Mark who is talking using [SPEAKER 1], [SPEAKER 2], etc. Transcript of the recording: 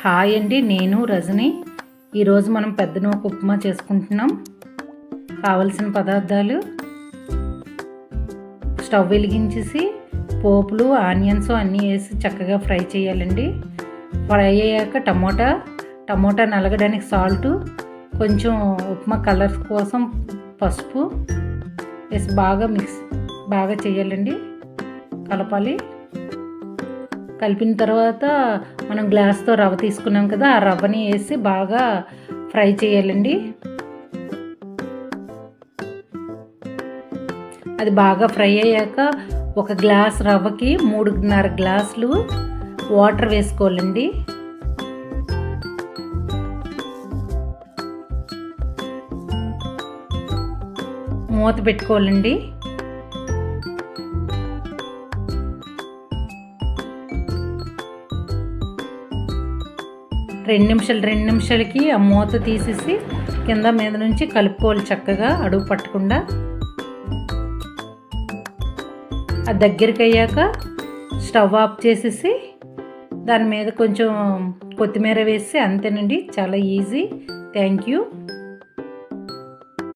[SPEAKER 1] Hi అండి, నేను రజని. ఈరోజు మనం పెద్ద నూక ఉప్మా చేసుకుంటున్నాం. కావలసిన పదార్థాలు: స్టవ్ వెలిగించేసి పోపులు, ఆనియన్స్ అన్నీ వేసి చక్కగా ఫ్రై చేయాలండి. ఫ్రై అయ్యాక టమోటా నలగడానికి సాల్టు, కొంచెం ఉప్మా కలర్ కోసం పసుపు వేసి బాగా చేయాలండి. కలపాలి. కలిపిన తర్వాత మనం గ్లాస్తో రవ్వ తీసుకున్నాం కదా, ఆ రవ్వని వేసి బాగా ఫ్రై చేయాలండి. అది బాగా ఫ్రై అయ్యాక ఒక గ్లాస్ రవ్వకి 3.5 గ్లాసులు వాటర్ వేసుకోవాలండి. మూత పెట్టుకోవాలండి. 2 నిమిషాలకి ఆ మూత తీసేసి కింద మీద నుంచి కలుపుకోవాలి చక్కగా, అడుగు పట్టకుండా. అది దగ్గరికి అయ్యాక స్టవ్ ఆఫ్ చేసేసి దాని మీద కొంచెం కొత్తిమీర వేసి అంతేనండి, చాలా ఈజీ. Thank you.